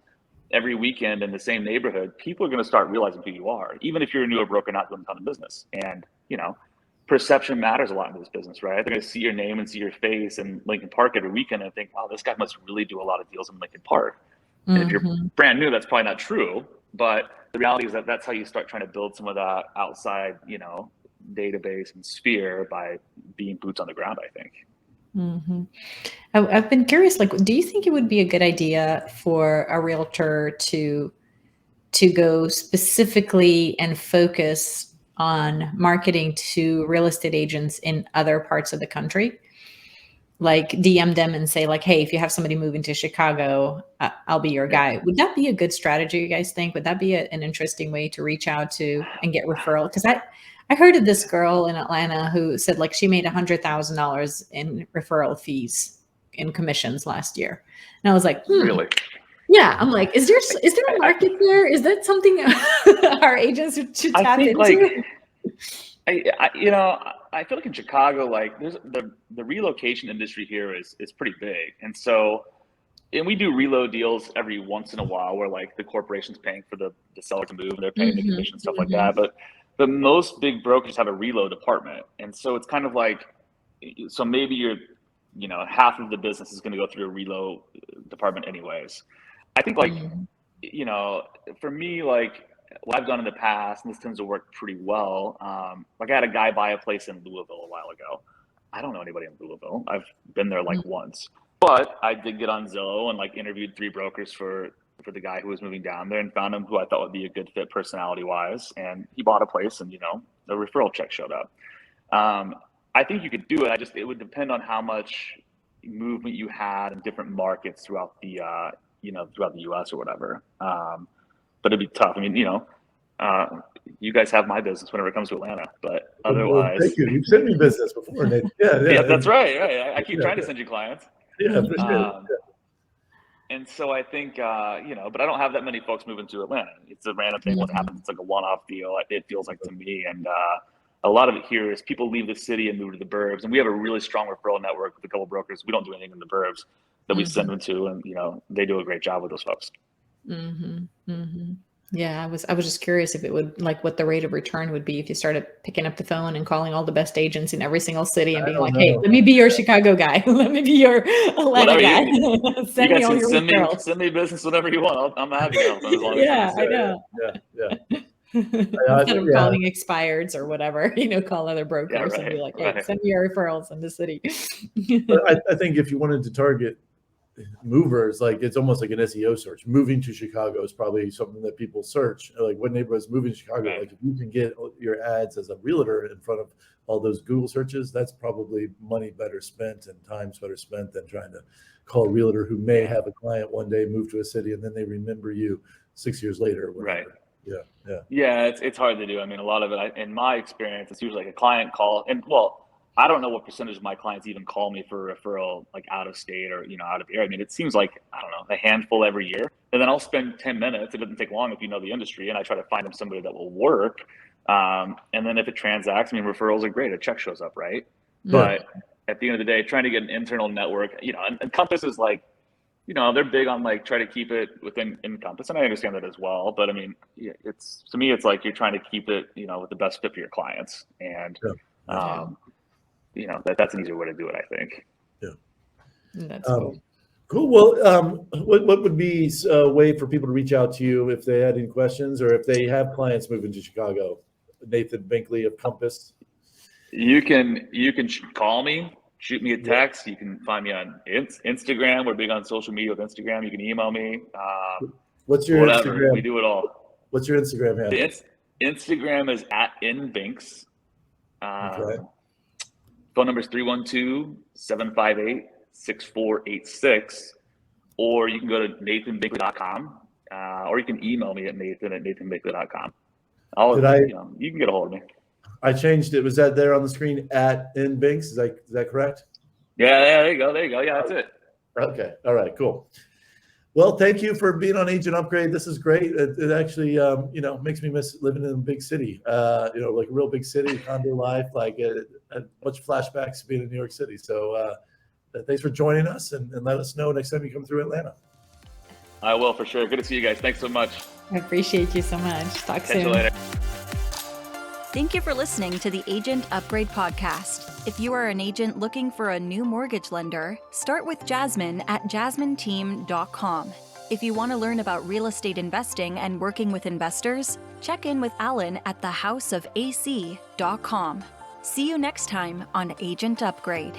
S4: every weekend in the same neighborhood, people are going to start realizing who you are, even if you're a newer broker not doing a ton of business. And you know, perception matters a lot in this business, right? They're going to see your name and see your face in Lincoln Park every weekend and think, wow, this guy must really do a lot of deals in Lincoln Park. And if you're brand new, that's probably not true. But the reality is that that's how you start trying to build some of that outside, you know, database and sphere by being boots on the ground, I think.
S2: I've been curious, like, do you think it would be a good idea for a realtor to go specifically and focus on marketing to real estate agents in other parts of the country? Like DM them and say like, hey, if you have somebody moving to Chicago, I'll be your guy. Would that be a good strategy, you guys think? Would that be an interesting way to reach out to and get referral? Because I heard of this girl in Atlanta who said like she made $100,000 in referral fees in commissions last year. And I was like,
S4: Really?
S2: Yeah, I'm like, is there a market there? Is that something our agents should tap into?
S4: Like, you know, I feel like in Chicago, like there's the relocation industry here is pretty big. And so, and we do reload deals every once in a while where like the corporation's paying for the seller to move and they're paying the commission, stuff like that. But most big brokers have a reload department. And so it's kind of like, so maybe you're, you know, half of the business is going to go through a reload department anyways. I think like, you know, for me, like what I've done in the past, and this tends to work pretty well. Like I had a guy buy a place in Louisville a while ago. I don't know anybody in Louisville. I've been there like once, but I did get on Zillow and like interviewed 3 brokers for the guy who was moving down there and found him who I thought would be a good fit personality wise. And he bought a place and, you know, a referral check showed up. I think you could do it. It would depend on how much movement you had in different markets throughout the, you know, throughout the US or whatever. But it'd be tough. I mean, you know, you guys have my business whenever it comes to Atlanta, but otherwise.
S3: Well, thank you. You've sent me business before, Nate. Yeah,
S4: that's right. Right. I keep trying to send you clients.
S3: Yeah, appreciate it.
S4: And so I think, you know, but I don't have that many folks moving to Atlanta. It's a random thing. What happens? It's like a one-off deal. It feels like to me. And a lot of it here is people leave the city and move to the burbs. And we have a really strong referral network with a couple of brokers. We don't do anything in the burbs that we send them to. And, you know, they do a great job with those folks.
S2: Yeah, I was just curious if it would, like, what the rate of return would be if you started picking up the phone and calling all the best agents in every single city and
S3: I
S2: being
S3: don't
S2: like, "Hey,
S3: know.
S2: let me be your Chicago guy. Let me be your Atlanta
S4: Whatever
S2: guy.
S4: you
S2: Send me
S4: guys
S2: all
S4: can
S2: your referrals."
S4: send me business whatever you want. I'm happy to help them as long as
S2: Yeah,
S4: it's
S2: I know.
S3: Yeah.
S2: Instead of
S3: Yeah.
S2: calling expireds or whatever, call other
S4: yeah,
S2: brokers and be
S4: right,
S2: like, "Hey,
S4: right.
S2: send me your referrals in the city."
S3: But I think if you wanted to target movers, like it's almost like an SEO search. Moving to Chicago is probably something that people search. Like what neighborhoods moving to Chicago?
S4: Right.
S3: Like if you can get your ads as a realtor in front of all those Google searches, that's probably money better spent and times better spent than trying to call a realtor who may have a client one day move to a city and then they remember you 6 years later or whatever.
S4: Right.
S3: Yeah.
S4: Yeah, it's hard to do. I mean, a lot of it, in my experience, it's usually like a client call, and well, I don't know what percentage of my clients even call me for a referral, like out of state or out of the area. I mean, it seems like I don't know, a handful every year, and then I'll spend 10 minutes. It doesn't take long if you know the industry, and I try to find them somebody that will work. And then if it transacts, I mean, referrals are great. A check shows up, right?
S3: Yeah.
S4: But at the end of the day, trying to get an internal network, and Compass is like, they're big on like try to keep it within Encompass, and I understand that as well. But I mean, it's to me, it's like you're trying to keep it, with the best fit for your clients, and that's an easier way to do it, I think.
S3: Yeah,
S2: That's cool.
S3: Cool. Well, what would be a way for people to reach out to you if they had any questions or if they have clients moving to Chicago? Nathan Binkley of Compass.
S4: You can call me, shoot me a text. You can find me on Instagram. We're big on social media with Instagram. You can email me.
S3: What's your
S4: Whatever.
S3: Instagram?
S4: We do it all.
S3: What's your Instagram handle?
S4: The Instagram is @inbinks.
S3: Okay.
S4: Phone number is 312-758-6486. Or you can go to nathanbinkley.com, or you can email me at nathan@nathanbinkley.com. You can get a hold of me.
S3: I changed it. Was that there on the screen @inbinks? Is that correct?
S4: Yeah, there you go. Yeah, that's it.
S3: Okay. All right. Cool. Well, thank you for being on Agent Upgrade. This is great. It actually, makes me miss living in a big city. Like a real big city, condo life. Like much flashbacks to being in New York City. So thanks for joining us, and let us know next time you come through Atlanta.
S4: I will, for sure. Good to see you guys. Thanks so much.
S2: I appreciate you so much. Talk soon.
S4: Catch you later.
S1: Thank you for listening to the Agent Upgrade podcast. If you are an agent looking for a new mortgage lender, start with Jasmine at jasmineteam.com. If you want to learn about real estate investing and working with investors, check in with Alan at thehouseofac.com. See you next time on Agent Upgrade.